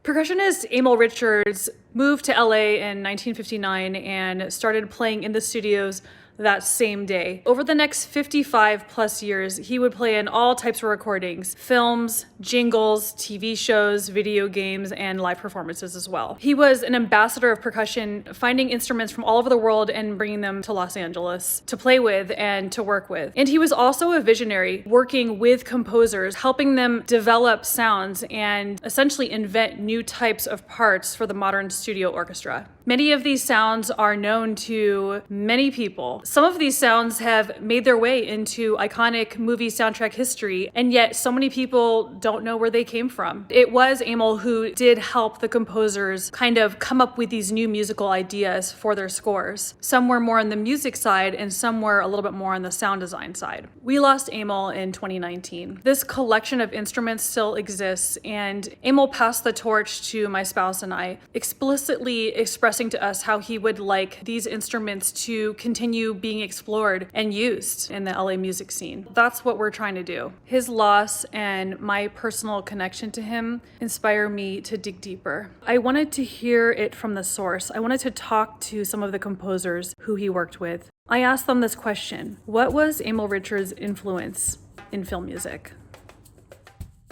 Percussionist Emil Richards moved to LA in 1959 and started playing in the studios that same day. Over the next 55 plus years, he would play in all types of recordings, films, jingles, TV shows, video games, and live performances as well. He was an ambassador of percussion, finding instruments from all over the world and bringing them to Los Angeles to play with and to work with. And he was also a visionary, working with composers, helping them develop sounds and essentially invent new types of parts for the modern studio orchestra. Many of these sounds are known to many people. Some of these sounds have made their way into iconic movie soundtrack history, and yet so many people don't know where they came from. It was Emil who did help the composers kind of come up with these new musical ideas for their scores. Some were more on the music side, and some were a little bit more on the sound design side. We lost Emil in 2019. This collection of instruments still exists, and Emil passed the torch to my spouse and I, explicitly expressing to us how he would like these instruments to continue being explored and used in the LA music scene. That's what we're trying to do. His loss and my personal connection to him inspire me to dig deeper. I wanted to hear it from the source. I wanted to talk to some of the composers who he worked with. I asked them this question: what was Emil Richards' influence in film music?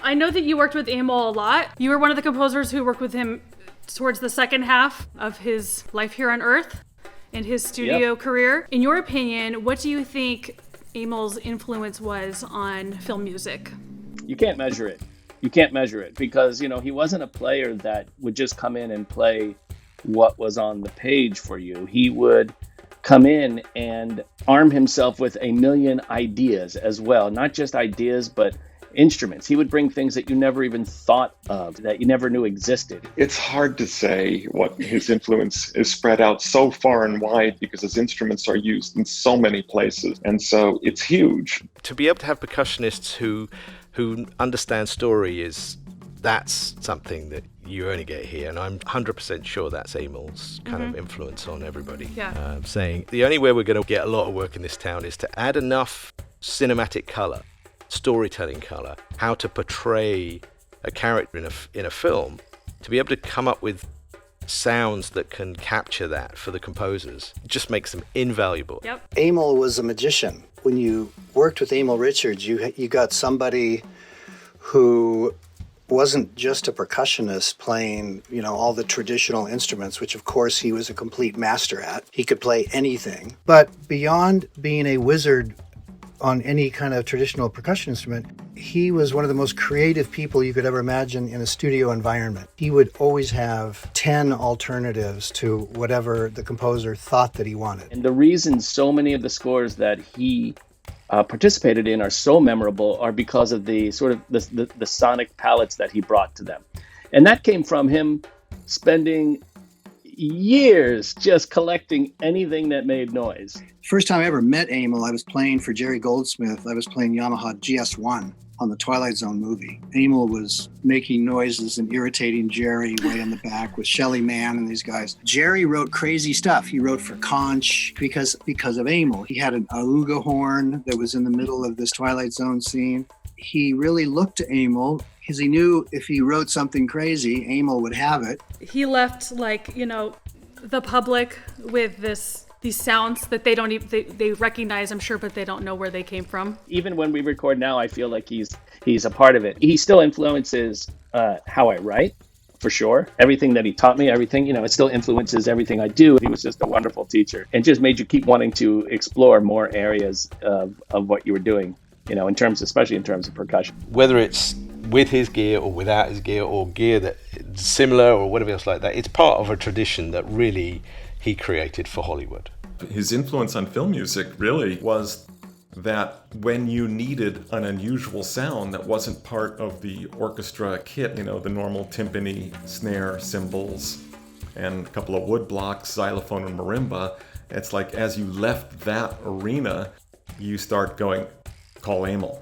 I know that you worked with Emil a lot. You were one of the composers who worked with him towards the second half of his life here on Earth and his studio career. In your opinion, what do you think Emil's influence was on film music? You can't measure it. You can't measure it because, he wasn't a player that would just come in and play what was on the page for you. He would come in and arm himself with a million ideas as well. Not just ideas, but instruments. He would bring things that you never even thought of, that you never knew existed. It's hard to say what his influence is spread out so far and wide because his instruments are used in so many places. And so it's huge. To be able to have percussionists who understand story that's something that you only get here. And I'm 100% sure that's Emil's kind of influence on everybody. Yeah. Saying the only way we're going to get a lot of work in this town is to add enough cinematic color, storytelling color, how to portray a character in a film, to be able to come up with sounds that can capture that for the composers. It just makes them invaluable. Yep. Emil was a magician. When you worked with Emil Richards, you got somebody who wasn't just a percussionist playing, all the traditional instruments, which of course he was a complete master at. He could play anything. But beyond being a wizard on any kind of traditional percussion instrument, he was one of the most creative people you could ever imagine in a studio environment. He would always have 10 alternatives to whatever the composer thought that he wanted. And the reason so many of the scores that he participated in are so memorable are because of the sort of the sonic palettes that he brought to them. And that came from him spending years just collecting anything that made noise. First time I ever met Emil, I was playing for Jerry Goldsmith. I was playing Yamaha GS1 on the Twilight Zone movie. Emil was making noises and irritating Jerry way in the back with Shelly Manne and these guys. Jerry wrote crazy stuff. He wrote for Conch because of Emil. He had an auga horn that was in the middle of this Twilight Zone scene. He really looked to Emil because he knew if he wrote something crazy, Emil would have it. He left the public with these sounds that they recognize, I'm sure, but they don't know where they came from. Even when we record now, I feel like he's a part of it. He still influences how I write, for sure. Everything that he taught me, everything, it still influences everything I do. He was just a wonderful teacher and just made you keep wanting to explore more areas of what you were doing, especially in terms of percussion. Whether it's with his gear or without his gear or gear that's similar or whatever else like that, it's part of a tradition that really he created for Hollywood. His influence on film music really was that when you needed an unusual sound that wasn't part of the orchestra kit, the normal timpani, snare, cymbals, and a couple of wood blocks, xylophone and marimba, it's like as you left that arena, you start going, call Emil.